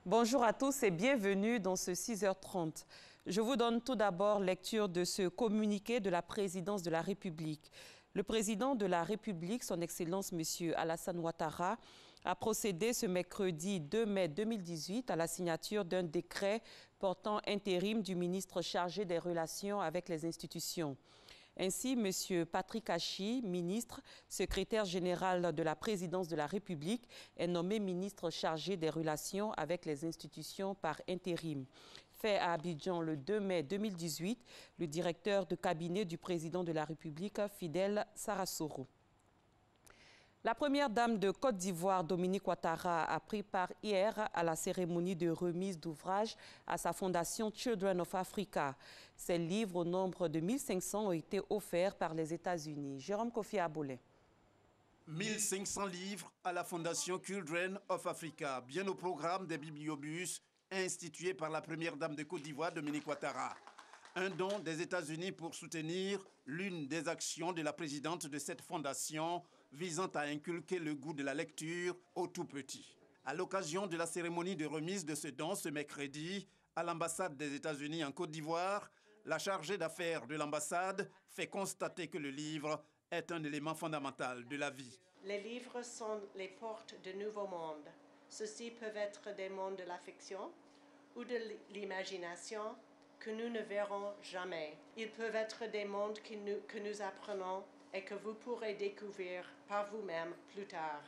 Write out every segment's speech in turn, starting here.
Bonjour à tous et bienvenue dans ce 6h30. Je vous donne tout d'abord lecture de ce communiqué de la présidence de la République. Le président de la République, son Excellence M. Alassane Ouattara, a procédé ce mercredi 2 mai 2018 à la signature d'un décret portant intérim du ministre chargé des relations avec les institutions. Ainsi, M. Patrick Achi, ministre, secrétaire général de la présidence de la République, est nommé ministre chargé des relations avec les institutions par intérim. Fait à Abidjan le 2 mai 2018, le directeur de cabinet du président de la République, Fidel Sarasoro. La première dame de Côte d'Ivoire, Dominique Ouattara, a pris part hier à la cérémonie de remise d'ouvrages à sa fondation Children of Africa. Ces livres, au nombre de 1500, ont été offerts par les États-Unis. Jérôme Kofi Abolé. 1500 livres à la fondation Children of Africa, bien au programme des bibliobus institués par la première dame de Côte d'Ivoire, Dominique Ouattara. Un don des États-Unis pour soutenir l'une des actions de la présidente de cette fondation visant à inculquer le goût de la lecture aux tout-petits. À l'occasion de la cérémonie de remise de ce don ce mercredi, à l'ambassade des États-Unis en Côte d'Ivoire, la chargée d'affaires de l'ambassade fait constater que le livre est un élément fondamental de la vie. Les livres sont les portes de nouveaux mondes. Ceux-ci peuvent être des mondes de la fiction ou de l'imagination que nous ne verrons jamais. Ils peuvent être des mondes que nous apprenons et que vous pourrez découvrir par vous-même plus tard.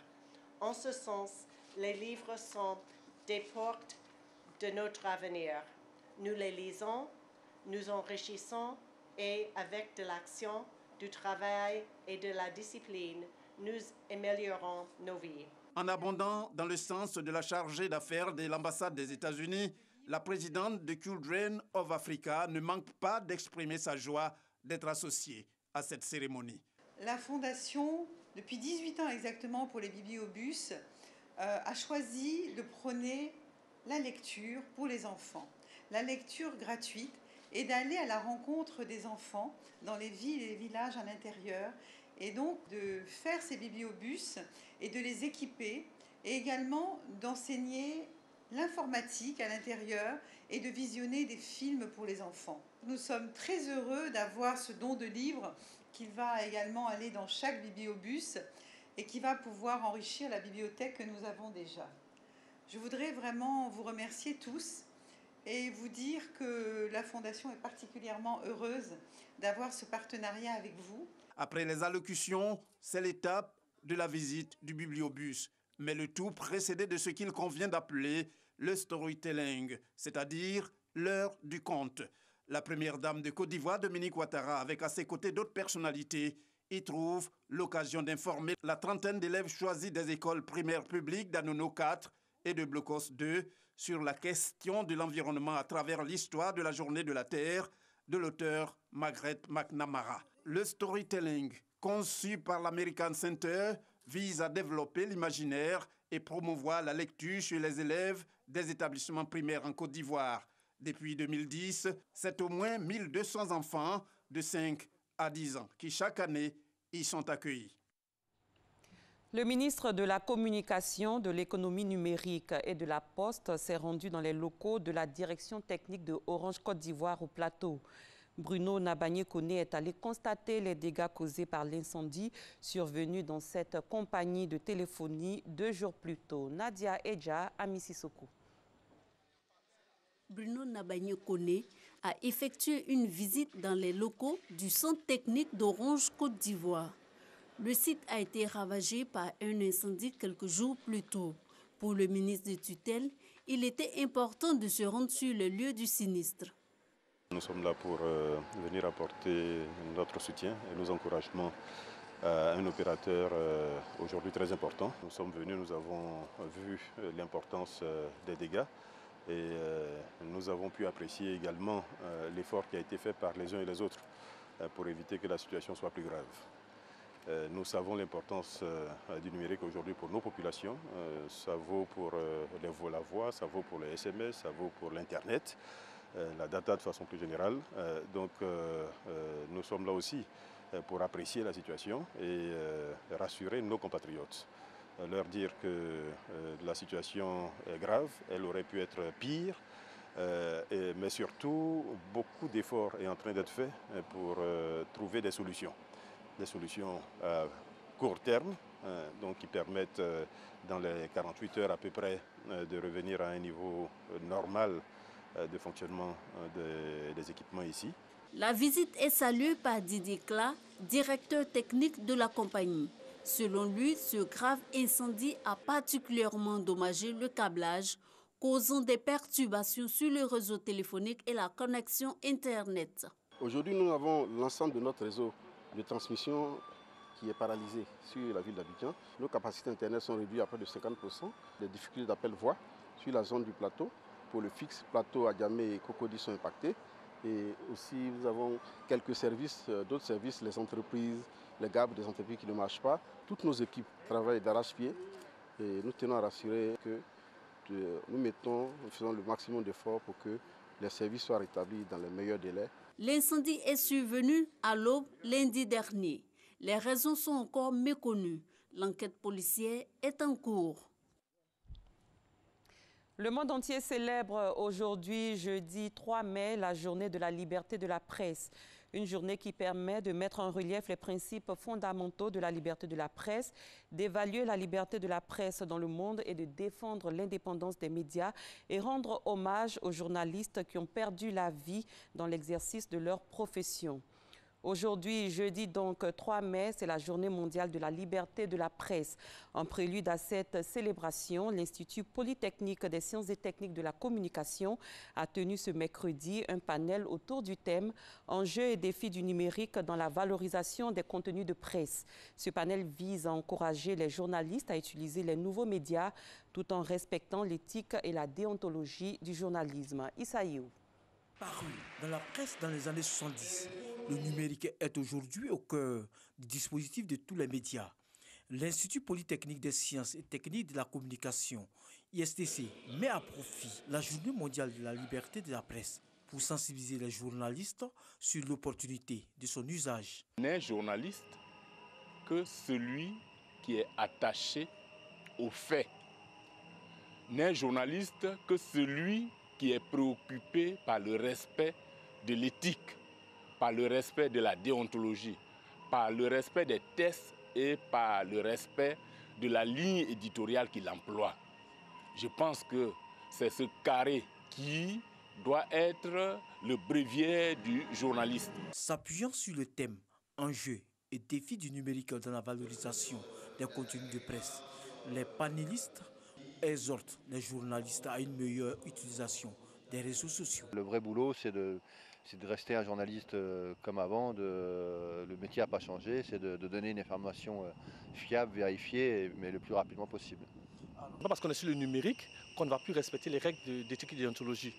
En ce sens, les livres sont des portes de notre avenir. Nous les lisons, nous enrichissons et avec de l'action, du travail et de la discipline, nous améliorons nos vies. En abondant dans le sens de la chargée d'affaires de l'ambassade des États-Unis, la présidente de Children of Africa ne manque pas d'exprimer sa joie d'être associée à cette cérémonie. La Fondation, depuis 18 ans exactement pour les bibliobus, a choisi de prôner la lecture pour les enfants, la lecture gratuite et d'aller à la rencontre des enfants dans les villes et les villages à l'intérieur et donc de faire ces bibliobus et de les équiper et également d'enseigner l'informatique à l'intérieur et de visionner des films pour les enfants. Nous sommes très heureux d'avoir ce don de livres qui va également aller dans chaque bibliobus et qui va pouvoir enrichir la bibliothèque que nous avons déjà. Je voudrais vraiment vous remercier tous et vous dire que la Fondation est particulièrement heureuse d'avoir ce partenariat avec vous. Après les allocutions, c'est l'étape de la visite du bibliobus, mais le tout précédé de ce qu'il convient d'appeler le storytelling, c'est-à-dire l'heure du conte. La première dame de Côte d'Ivoire, Dominique Ouattara, avec à ses côtés d'autres personnalités, y trouve l'occasion d'informer la trentaine d'élèves choisis des écoles primaires publiques d'Anono 4 et de Blocos 2 sur la question de l'environnement à travers l'histoire de la journée de la Terre de l'auteur Margaret McNamara. Le storytelling, conçu par l'American Center, vise à développer l'imaginaire et promouvoir la lecture chez les élèves des établissements primaires en Côte d'Ivoire. Depuis 2010, c'est au moins 1200 enfants de 5 à 10 ans qui, chaque année, y sont accueillis. Le ministre de la Communication, de l'Économie numérique et de la Poste s'est rendu dans les locaux de la direction technique de Orange Côte d'Ivoire au Plateau. Bruno Nabagné-Koné est allé constater les dégâts causés par l'incendie survenu dans cette compagnie de téléphonie 2 jours plus tôt. Nadia Edja à Mississauga. Bruno Nabagné-Koné a effectué une visite dans les locaux du centre technique d'Orange Côte d'Ivoire. Le site a été ravagé par un incendie quelques jours plus tôt. Pour le ministre de tutelle, il était important de se rendre sur le lieu du sinistre. Nous sommes là pour venir apporter notre soutien et nos encouragements à un opérateur aujourd'hui très important. Nous sommes venus, nous avons vu l'importance des dégâts et nous avons pu apprécier également l'effort qui a été fait par les uns et les autres pour éviter que la situation soit plus grave. Nous savons l'importance du numérique aujourd'hui pour nos populations. Ça vaut pour la voix, ça vaut pour le SMS, ça vaut pour l'Internet, la data de façon plus générale. Donc nous sommes là aussi pour apprécier la situation et rassurer nos compatriotes. leur dire que la situation est grave, elle aurait pu être pire, mais surtout beaucoup d'efforts est en train d'être fait pour trouver des solutions à court terme, donc qui permettent dans les 48 heures à peu près de revenir à un niveau normal de fonctionnement des équipements ici. La visite est saluée par Didier Kla, directeur technique de la compagnie. Selon lui, ce grave incendie a particulièrement endommagé le câblage, causant des perturbations sur le réseau téléphonique et la connexion Internet. Aujourd'hui, nous avons l'ensemble de notre réseau de transmission qui est paralysé sur la ville d'Abidjan. Nos capacités Internet sont réduites à près de 50%. Les difficultés d'appel voix sur la zone du plateau. Pour le fixe, plateau Adjamé et Cocody sont impactés. Et aussi, nous avons quelques services, d'autres services, les entreprises, les GAB des entreprises qui ne marchent pas. Toutes nos équipes travaillent d'arrache-pied et nous tenons à rassurer que nous faisons le maximum d'efforts pour que les services soient rétablis dans les meilleurs délais. L'incendie est survenu à l'aube lundi dernier. Les raisons sont encore méconnues. L'enquête policière est en cours. Le monde entier célèbre aujourd'hui, jeudi 3 mai, la journée de la liberté de la presse. Une journée qui permet de mettre en relief les principes fondamentaux de la liberté de la presse, d'évaluer la liberté de la presse dans le monde et de défendre l'indépendance des médias et rendre hommage aux journalistes qui ont perdu la vie dans l'exercice de leur profession. Aujourd'hui, jeudi donc 3 mai, c'est la journée mondiale de la liberté de la presse. En prélude à cette célébration, l'Institut Polytechnique des sciences et techniques de la communication a tenu ce mercredi un panel autour du thème « Enjeux et défis du numérique dans la valorisation des contenus de presse ». Ce panel vise à encourager les journalistes à utiliser les nouveaux médias tout en respectant l'éthique et la déontologie du journalisme. Issaïou. Paru dans la presse dans les années 70, le numérique est aujourd'hui au cœur du dispositif de tous les médias. L'Institut Polytechnique des sciences et techniques de la communication, ISTC, met à profit la Journée mondiale de la liberté de la presse pour sensibiliser les journalistes sur l'opportunité de son usage. N'est journaliste que celui qui est attaché aux faits. N'est journaliste que celui qui est préoccupé par le respect de l'éthique, par le respect de la déontologie, par le respect des tests et par le respect de la ligne éditoriale qu'il emploie. Je pense que c'est ce carré qui doit être le bréviaire du journaliste. S'appuyant sur le thème « Enjeux et défis du numérique dans la valorisation des contenus de presse », les panélistes exhortent les journalistes à une meilleure utilisation des réseaux sociaux. Le vrai boulot, c'est de rester un journaliste comme avant. Le métier n'a pas changé, c'est de donner une information fiable, vérifiée, mais le plus rapidement possible. Pas parce qu'on est sur le numérique qu'on ne va plus respecter les règles d'éthique et de déontologie.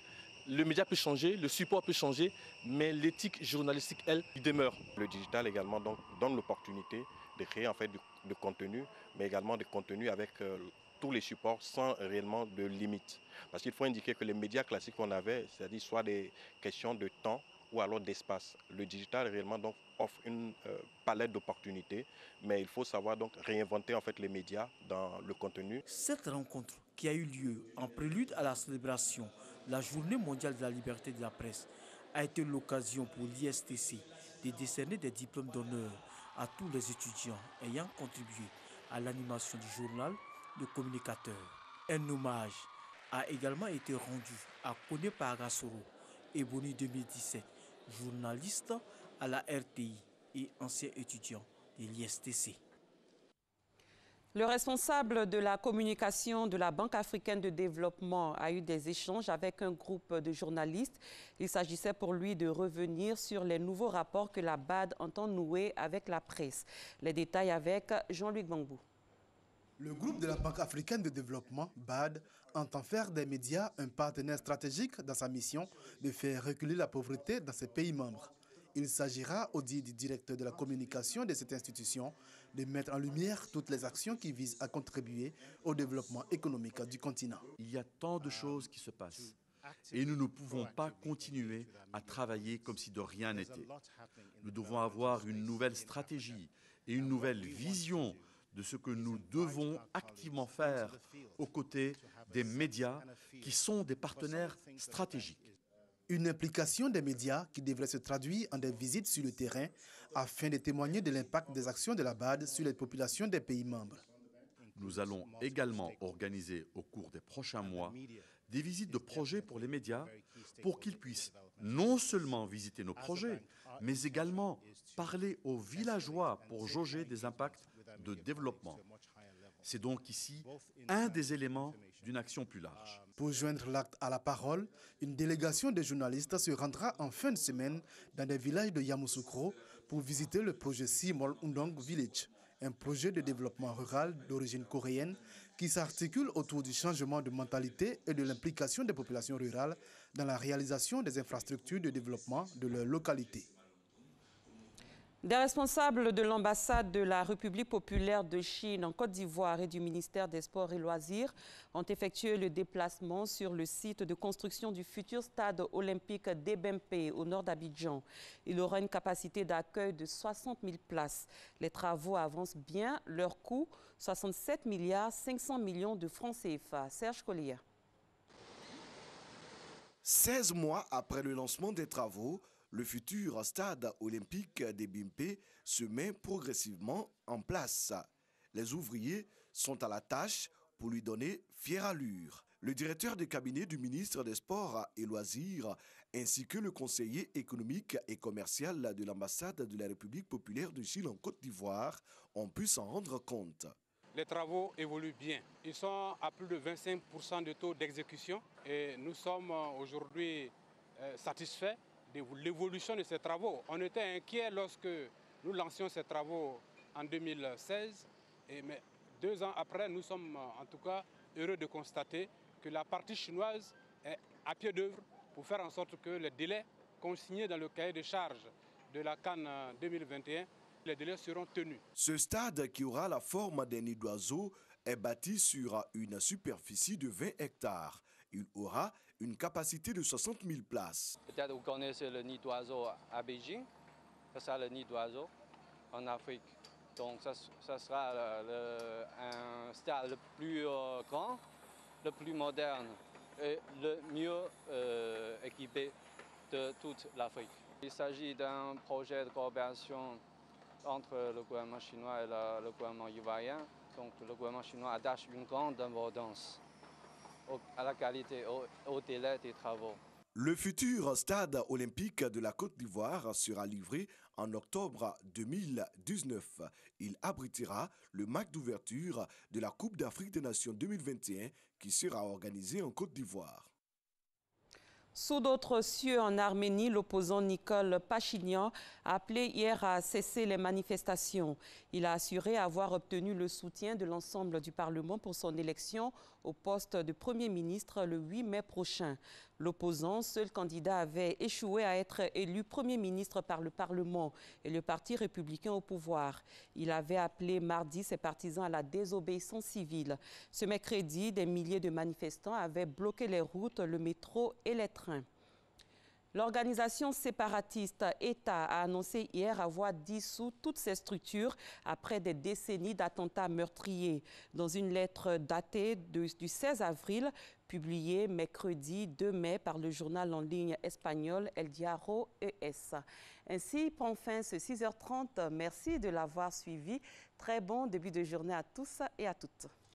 Le média peut changer, le support peut changer, mais l'éthique journalistique, elle, demeure. Le digital également donc, donne l'opportunité de créer en fait du contenu, mais également des contenus avec tous les supports sans réellement de limite. Parce qu'il faut indiquer que les médias classiques qu'on avait, c'est-à-dire soit des questions de temps ou alors d'espace. Le digital réellement donc offre une palette d'opportunités, mais il faut savoir donc réinventer en fait les médias dans le contenu. Cette rencontre qui a eu lieu en prélude à la célébration de la Journée mondiale de la liberté de la presse a été l'occasion pour l'ISTC de décerner des diplômes d'honneur à tous les étudiants ayant contribué à l'animation du journal de communicateurs. Un hommage a également été rendu à Kone Paragasoro, Ebony 2017, journaliste à la RTI et ancien étudiant de l'ISTC. Le responsable de la communication de la Banque africaine de développement a eu des échanges avec un groupe de journalistes. Il s'agissait pour lui de revenir sur les nouveaux rapports que la BAD entend nouer avec la presse. Les détails avec Jean-Luc Bambou. Le groupe de la Banque africaine de développement, BAD, entend faire des médias un partenaire stratégique dans sa mission de faire reculer la pauvreté dans ses pays membres. Il s'agira, au dit du directeur de la communication de cette institution, de mettre en lumière toutes les actions qui visent à contribuer au développement économique du continent. Il y a tant de choses qui se passent et nous ne pouvons pas continuer à travailler comme si de rien n'était. Nous devons avoir une nouvelle stratégie et une nouvelle vision de ce que nous devons activement faire aux côtés des médias qui sont des partenaires stratégiques. Une implication des médias qui devrait se traduire en des visites sur le terrain afin de témoigner de l'impact des actions de la BAD sur les populations des pays membres. Nous allons également organiser au cours des prochains mois des visites de projets pour les médias pour qu'ils puissent non seulement visiter nos projets, mais également parler aux villageois pour jauger des impacts de développement. C'est donc ici un des éléments d'une action plus large. Pour joindre l'acte à la parole, une délégation de journalistes se rendra en fin de semaine dans des villages de Yamoussoukro pour visiter le projet Simol Undong Village, un projet de développement rural d'origine coréenne qui s'articule autour du changement de mentalité et de l'implication des populations rurales dans la réalisation des infrastructures de développement de leur localité. Des responsables de l'ambassade de la République populaire de Chine en Côte d'Ivoire et du ministère des Sports et Loisirs ont effectué le déplacement sur le site de construction du futur stade olympique d'Ebempe au nord d'Abidjan. Il aura une capacité d'accueil de 60 000 places. Les travaux avancent bien. Leur coût, 67 milliards 500 millions de francs CFA. Serge Collier. 16 mois après le lancement des travaux, le futur stade olympique d'Ebempe se met progressivement en place. Les ouvriers sont à la tâche pour lui donner fière allure. Le directeur de cabinet du ministre des Sports et Loisirs ainsi que le conseiller économique et commercial de l'ambassade de la République populaire de Chine en Côte d'Ivoire ont pu s'en rendre compte. Les travaux évoluent bien. Ils sont à plus de 25% de taux d'exécution et nous sommes aujourd'hui satisfaits de l'évolution de ces travaux. On était inquiets lorsque nous lancions ces travaux en 2016, mais 2 ans après, nous sommes en tout cas heureux de constater que la partie chinoise est à pied d'œuvre pour faire en sorte que les délais consignés dans le cahier de charges de la CAN 2021, les délais seront tenus. Ce stade qui aura la forme d'un nid d'oiseau est bâti sur une superficie de 20 hectares. Il aura une capacité de 60 000 places. Peut-être vous connaissez le nid d'oiseau à Beijing. Ça sera le nid d'oiseau en Afrique. Donc ça sera un stade le plus grand, le plus moderne et le mieux équipé de toute l'Afrique. Il s'agit d'un projet de coopération entre le gouvernement chinois et le gouvernement ivoirien. Donc le gouvernement chinois attache une grande importance à la qualité, au délai des travaux. Le futur stade olympique de la Côte d'Ivoire sera livré en octobre 2019. Il abritera le match d'ouverture de la Coupe d'Afrique des Nations 2021 qui sera organisée en Côte d'Ivoire. Sous d'autres cieux en Arménie, l'opposant Nicole Pachinian a appelé hier à cesser les manifestations. Il a assuré avoir obtenu le soutien de l'ensemble du Parlement pour son élection au poste de Premier ministre le 8 mai prochain. L'opposant, seul candidat, avait échoué à être élu Premier ministre par le Parlement et le Parti républicain au pouvoir. Il avait appelé mardi ses partisans à la désobéissance civile. Ce mercredi, des milliers de manifestants avaient bloqué les routes, le métro et les trains. L'organisation séparatiste ETA a annoncé hier avoir dissous toutes ses structures après des décennies d'attentats meurtriers. Dans une lettre datée du 16 avril, publiée mercredi 2 mai par le journal en ligne espagnol El Diario ES. Ainsi prend fin ce 6h30. Merci de l'avoir suivi. Très bon début de journée à tous et à toutes.